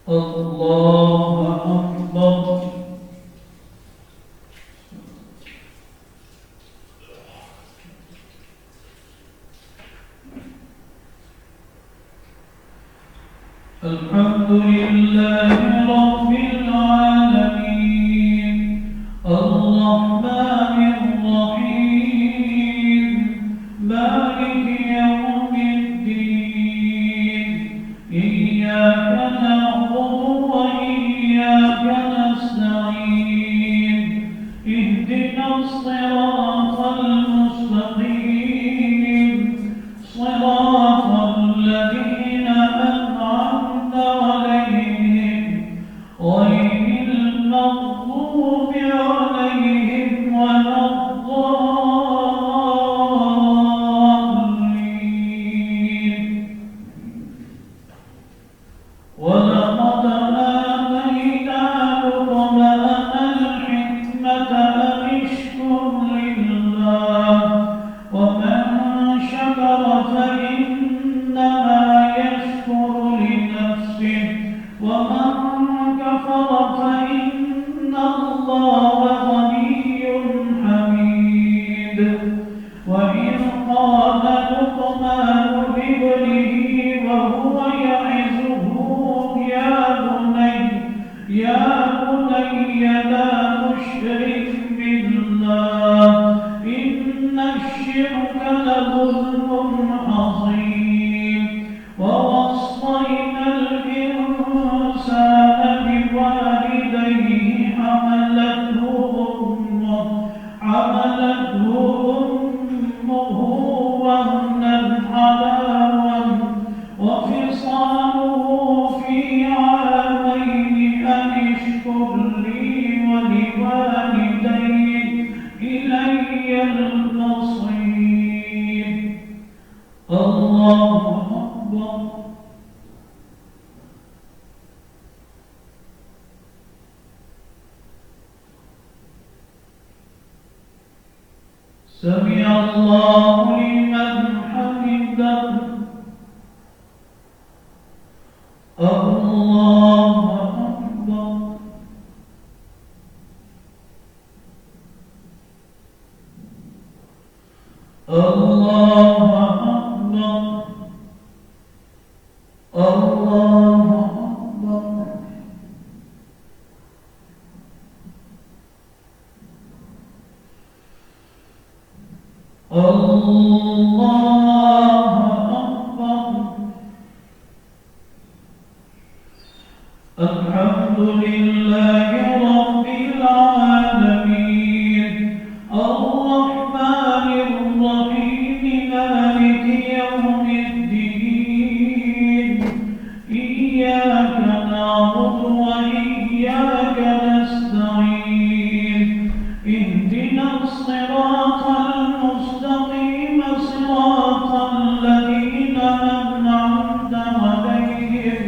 الله أكبر. الحمد لله رب العالمين الرحمن الرحيم مالك يوم الدين إياك نعبد وإياك نستعين اهدنا الصراط المستقيم صراط الذين أنعمت عليهم غير المغضوب عليهم ولا الضالين. ولقد آتينا لقمان الحكمة أن اشكر لله ومن شكر فإنما يشكر لنفسه ومن كفر فإن الله غني حميد. وإذ قال لقمان لابنه وهو يعظه يا بني لا تشرك بالله إن الشرك لظلم عظيم. ووصينا الإنسان بوالديه حملته أمه وهنا على وهن وفصاله في عامين أن اشكر لي ولوالديك إلي المصير. الله أكبر. سمع الله لمن حمده. الله أكبر. الله أكبر. الله أكبر. الله أكبر. الحمد لله رب العالمين الرحمن الرحيم مالك يوم الدين إياك نعبد وإياك نستعين اهدنا الصراط المستقيم صراط الذين أنعمت عليهم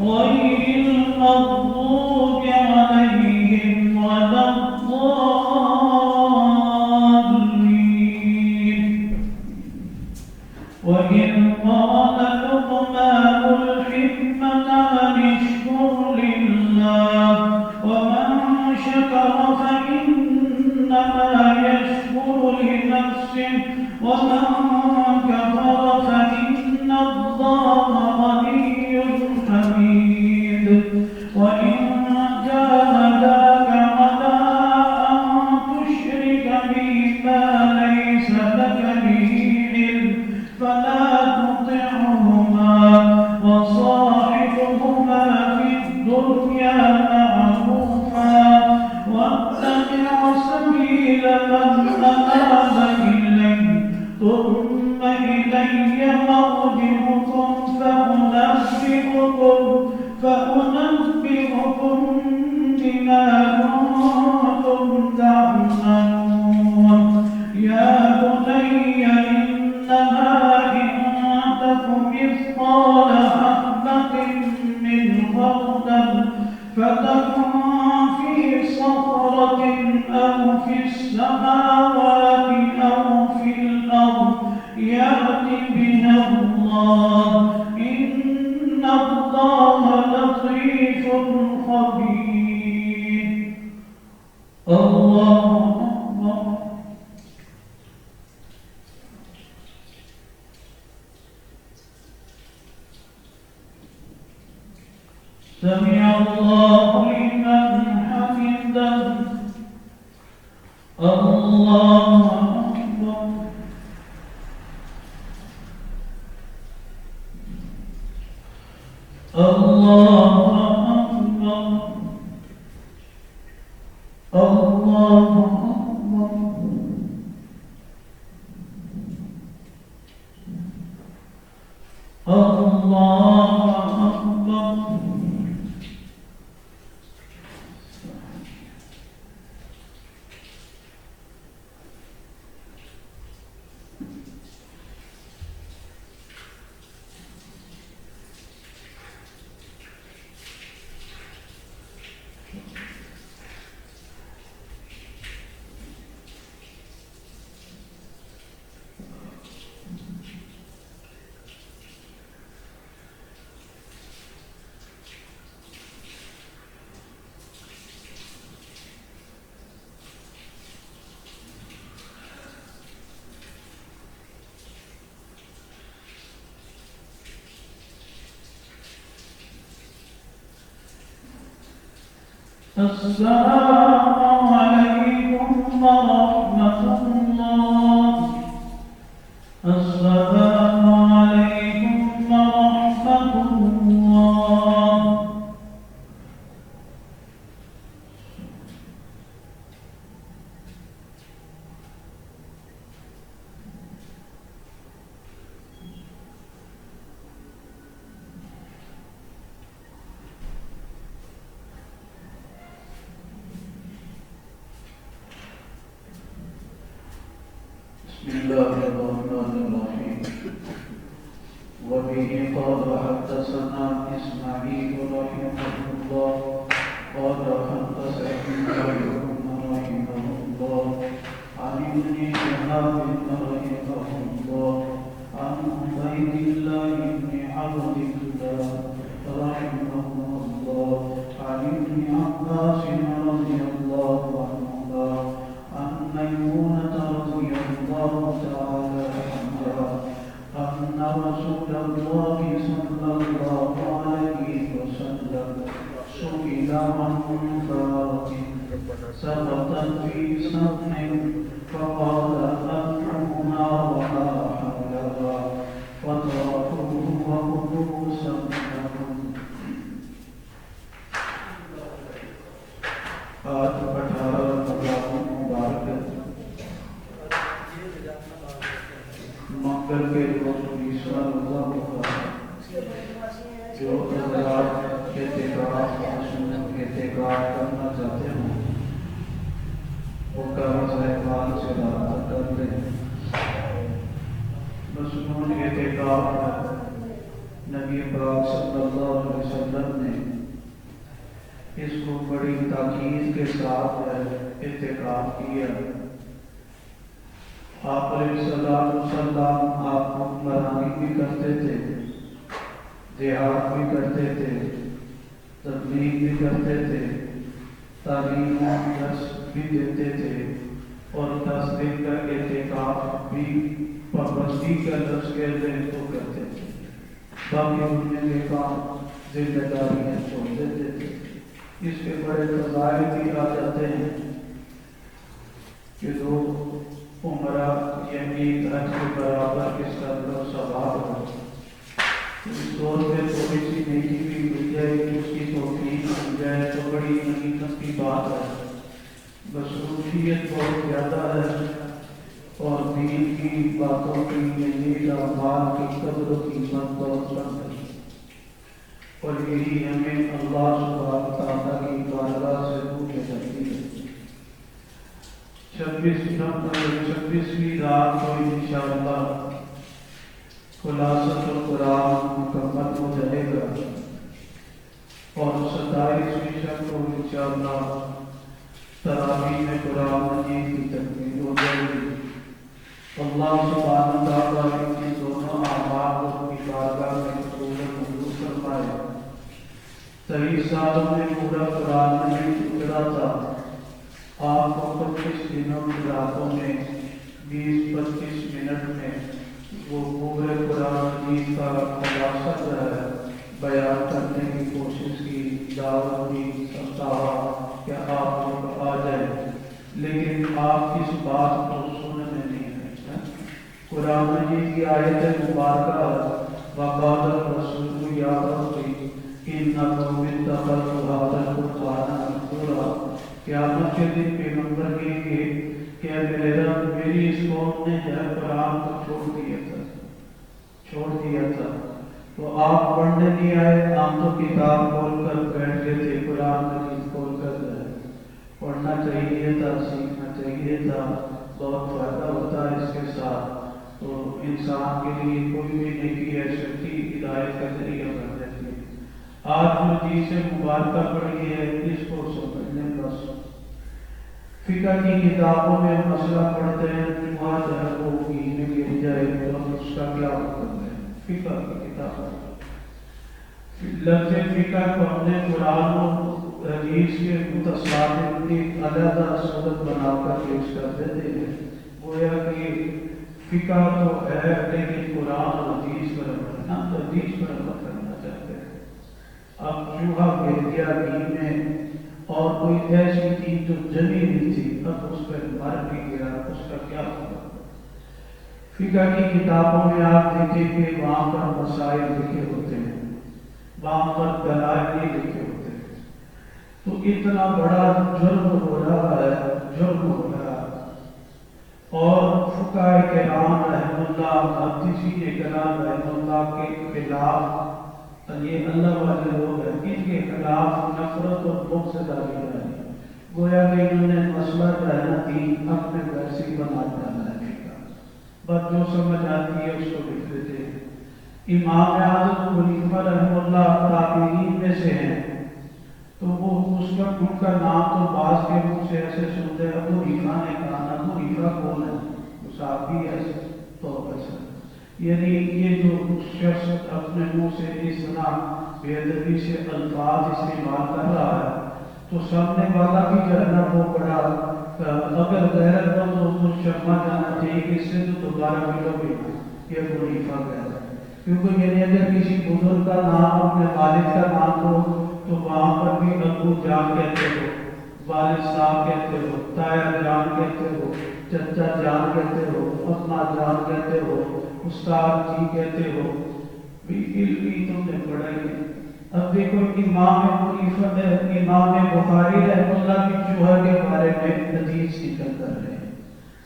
غير المغضوب عليهم ولا الضالين. وإذ قال لقمان الحكمة أن اشكر لله ومن شكر فإنما يشكر لنفسه ومن كفر فإن الله غني حميد. وإن جاهداك على أن تشرك بي ما ليس لك به علم فلا تطعهما وصاحبهما في الدنيا معروفا واتبع سبيل من أناب إلي ثم إلي مرجعكم فأنبئكم بما كنتم تعملون. يا بني إنها إن تك مثقال حبة من خردل فتكن في صخرة أو في السماوات أو في الأرض يأت بها الله إن الله الله لطيف خبير. الله أكبر. سمع الله لمن حمده. الله أكبر. الله أكبر. الله أكبر. الله أكبر. السلام عليكم ورحمة الله. السلام عليكم ورحمة الله. بسم الله الرحمن الرحيم. وبه قال حدثنا إسماعيل رحمه الله قال حدثنا رحمه الله عن ابن شهاب رحمه الله عن عبيد الله بن عبد الله رحمه الله عن ابن عباس رضي الله عنهما عن ميمونة رضي الله تعالى عنها أن رسول الله صلى الله عليه وسلم سئل عن فارق سقطت في سمع فقال أنعمها وما حولها فاتركوه وخذوا سمعهم. آج 18 مبارک منگل کے روز 20واں روزہ ہوگا. جو حضرات اعتکاف کرنا چاہتے ہیں وہ کعبہ صاحبان سے رابطہ کر لیں. مصنون اعتکاف نبی پاک صلی اللہ علیہ وسلم نے اس کو بڑی تاکید کے ساتھ اعتکاف کیا. آپ علیہ السلام آپ حکمرانی بھی کرتے تھے، جہاد بھی کرتے تھے، تبلیغ بھی کرتے تھے، تعلیم و درس بھی دیتے تھے، اور 10 دن کا اعتکاف بھی پابندی کا درس کہتے تو کرتے تھے. باقی دنیا کے کام ذمہ داریاں چھوڑ دیتے تھے. اس کے بڑے فضائل بھی آ جاتے ہیں کہ جو عمرہ یعنی حج کے برابر اس کا ثواب ہو. اس دور میں تھوڑی سی نیکی بھی مل جائے، اس کی توفیق مل جائے تو بڑی غنیمت کی بات ہے. مصروفیت بہت زیادہ ہے اور دین کی باتوں کی نیک اعمال کی قدر و قیمت بہت کم ہے. اور یہی ہمیں اللہ سبحانہ وتعالیٰ کی بارگاہ سے پوچھے جاتی ہے. 26ویں رات کو انشاءاللہ خلاصۃ القرآن مکمل ہو جائے گا اور 27ویں شب کو انشاءاللہ تراویح میں قرآن مجید کی تکمیل ہو جائے گی. اللہ سبحانہ وتعالیٰ ان دونوں اعمال کو اپنی بارگاہ میں قبول فرمائے 23 سالوں میں پورا قرآن مجید اترا تھا. آپ کو 25 دنوں کی راتوں میں 20-25 منٹ میں وہ پورے قرآن مجید کا خلاصہ جو ہے بیان کرنے کی کوشش کی، دعوت کی، سمجھایا کہ آپ لوگ آ جائیں، لیکن آپ اس بات کو سننے نہیں آئے. قرآن مجید کی آیت مبارکہ وقال الرسول یا ربی ان قوم اتخذوا هذا القرآن مهجورا، قیامت کے دن پیغمبر کہیں گے کہ میرے رب میری اس قوم نے جو ہے قرآن کو چھوڑ دیا تھا. تو آپ پڑھنے نہیں آئے، ہم تو کتاب کھول کر بیٹھ گئے تھے، قرآن مجید کھول کر پڑھنا چاہیے تھا، سیکھنا چاہیے تھا، بہت فائدہ ہوتا ہے اس کے ساتھ. تو انسان کے لیے کوئی بھی نیکی ہے شرطی ہدایت کا ذریعہ بن جاتی ہے. آج جو حدیث مبارکہ پڑھی ہے اس کو سمجھ لیں. بس فقہ کی کتابوں میں مسئلہ پڑھتے ہیں، جمعہ جو ہے وہ گھی میں گر جائے تو اس کا کیا حکم ہے. فقہ کی کتابوں لفظ فقہ کو ہم نے قرآن و حدیث کے متصادم کی علیحدہ صورت بنا کر پیش کر دیتے ہیں. گویا کہ فقہ تو ہے لیکن قرآن و حدیث پر عمل نہ، تو حدیث پر عمل کرنا چاہتے ہیں. اب چوہا گر گیا گھی میں اور کوئی ایسی چیز جو جمی نہیں تھی، اب اس پر مر بھی گیا، اس کا کیا ہوگا. فقہ کی کتابوں میں آپ دیکھیں کہ وہاں پر مسائل لکھے ہوتے ہیں، وہاں پر دلائل نہیں لکھے ہوتے. تو اتنا بڑا جرم ہو رہا ہے اور فقہاء کرام رحمہ اللہ، محدثین کرام رحمہ اللہ کے خلاف، یہ اللہ والے لوگ ہیں، ان کے خلاف نفرت اور بغض ظاہر ہے. گویا کہ انہوں نے مسئلہ رہنا دین اپنے ویسی بنا ڈالا ہے. بس جو سمجھ آتی ہے اس کو لکھ دیتے ہیں. امام اعظم ابو حنیفہ رحمہ اللہ تابعین میں سے ہیں، تو وہ اس وقت ان کا نام تو بعض کے منہ سے ایسے سنتے ہیں ابو حنیفہ نے کہا. ابو حنیفہ کون ہے؟ صحابی ہے تو ایسا، یعنی یہ جو شخص اپنے منہ سے اس طرح بے ادبی سے الفاظ استعمال کر رہا ہے تو سامنے والا بھی جو ہے نا وہ بڑا اگر غیرت مند ہو تو شرما جانا چاہیے کہ اس سے تو دوبارہ ملو گے یہ ابو حنیفہ کہتا ہے. کیونکہ یعنی اگر کسی بزرگ کا نام اپنے والد کا نام ہو تو وہاں پر بھی ابو جان کہتے ہو، والد صاحب کہتے ہو، تایا جان کہتے ہو، چچا جان کہتے ہو، اپنا جان کہتے ہو، استاد جی کہتے ہو، بھی تم نے پڑھا ہی. اب دیکھو امام بخاری رحمہ اللہ کی شوہر کے بارے میں حدیث نکل کر رہے ہیں،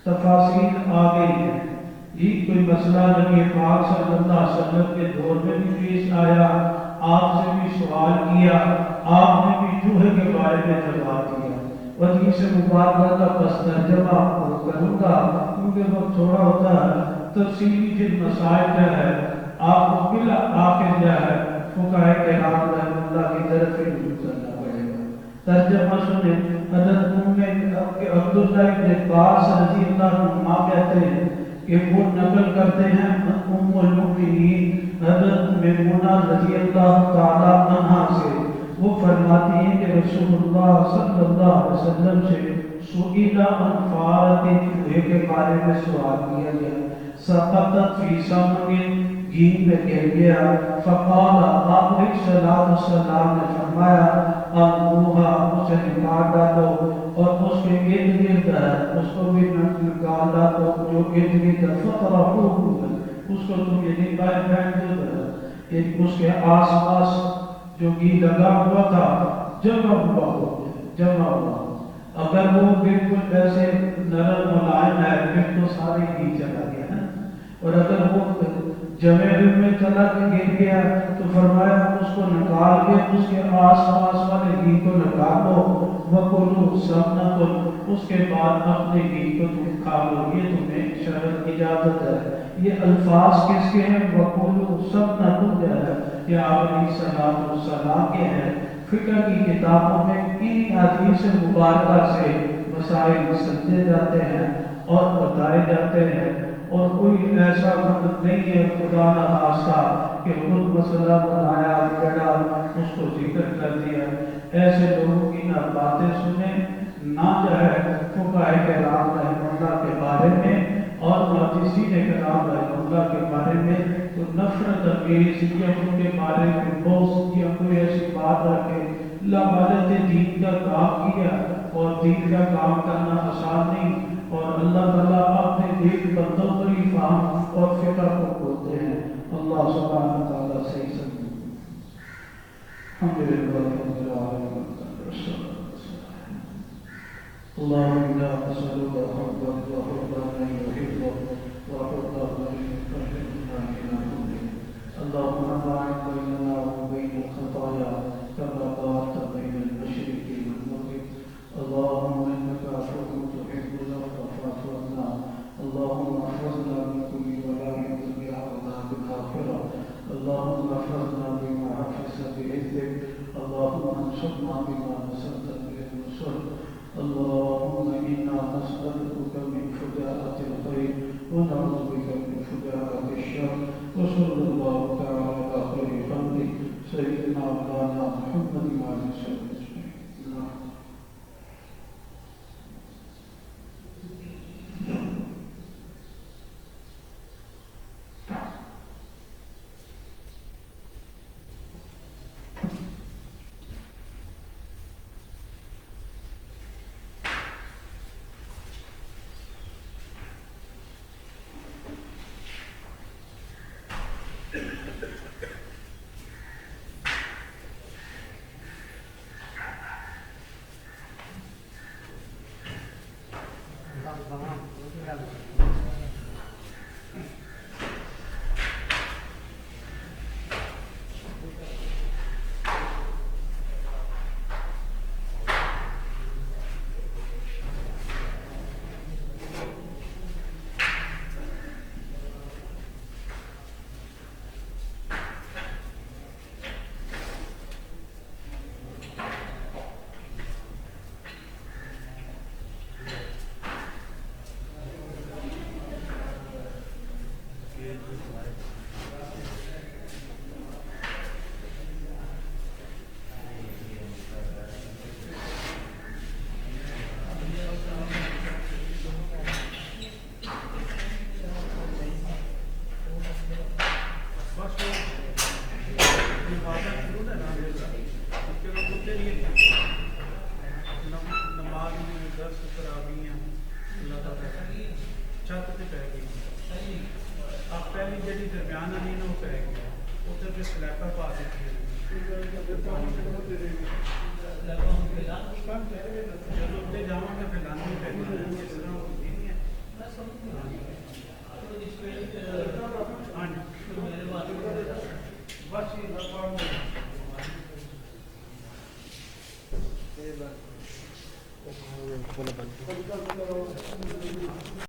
تفاصیل آ گئی ہیں. یہ کوئی مسئلہ نبی پاک صلی اللہ علیہ وسلم کے دور میں بھی پیش آیا، آپ سے بھی سوال کیا، آپ نے بھی چوہے کے بارے میں جواب دیا. حدیث مبارکہ کا بس ترجمہ کروں گا کیونکہ وقت تھوڑا ہوتا ہے. تفصیلی جن مسائل جو ہے آپ کو بلا آخر جو ہے فقہاء کرام رحمہ اللہ کی طرف رجوع کرنا پڑے گا. ترجمہ سنیں. حضرت عبداللہ بن عباس رضی اللہ عنہ کہتے ہیں کہ وہ نقل کرتے ہیں ام المؤمنین حضرت میمونہ رضی اللہ تعالی عنہا سے. وہ فرماتی ہیں کہ رسول اللہ صلی اللہ علیہ وسلم سے سئل عن فارۃ چوہے کے بارے میں سوال کیا گیا. سقطت فی سمن گھی میں گر گیا. فقال آپ علیہ الصلوۃ والسلام نے فرمایا القوھا اسے نکال ڈالو اور اس کے ارد گرد ہے اس کو بھی نکال ڈالو جو ارد گرد فطرحوہ اس کو تم یہ باہر پھینک دو. اس کے آس پاس جو گھی لگا ہوا تھا جمع ہوا. اگر وہ بالکل ایسے نرم ملائم ہے پھر تو سارے گھی چلا گیا ہے، اور اگر وہ جمع میں چلا کے گر گیا تو فرمایا اس کو نکال کے اس کے آس پاس والے گھی کو نکال دو. وَقُلُوا سَمْنَةٌ اس کے بعد اپنے گھی کو تم کھا لو، یہ تمہیں شرعی اجازت ہے. یہ الفاظ کس کے ہیں؟ وَقُلُوا سَمْنَةٌ یہ آپ علیہ الصلوۃ والسلام کے ہیں. فقہ کی کتابوں میں ان حدیث مبارکہ سے مسائل سمجھے جاتے ہیں اور بتائے جاتے ہیں. اور کوئی ایسا مرد نہیں ہے خدا نہ خاصہ کہ خود مسئلہ بنایا بڑا اس کو ذکر کر دیا. ایسے لوگوں کی نہ باتیں سنیں نہ جو ہے فقہائے کرام رحمہ اللہ کے بارے میں اور محدثین کرام رحمہ اللہ کے بارے میں تو نفرت انگیز یا ان کے بارے میں بغض یا کوئی ایسی بات رکھے. اللہ والے نے دین کا کام کیا اور دین کا کام کرنا آسان نہیں اور اللہ تعالیٰ اپنے نیک بندوں پر ہی فہم اور فقہ کو کھولتے ہیں. اللہ سبحانہ تعالیٰ صحیح سمجھے. الحمدللہ رب العالمین. اللهم إنا نسألك حبك وحب من يحبك وحب من يحبنا إلى حبك. اللهم باعد بيننا وبين الخطايا كما باعدت بين المشرق والمغرب. اللهم إنك عفو تحب العفو فاعف عنا. اللهم احفظنا من كل بلاء الدنيا وعذاب الآخرة. اللهم احفظنا بما حفظت بإذنك. اللهم انصرنا بما نصرت به الرسل. اللهم إنا نسألك من فجاءة الخير ونعوذ بك من فجاءة الشر. وصلى الله تعالى على خير خلقه سيدنا مولانا محمد وعلى آله وصحبه أجمعين.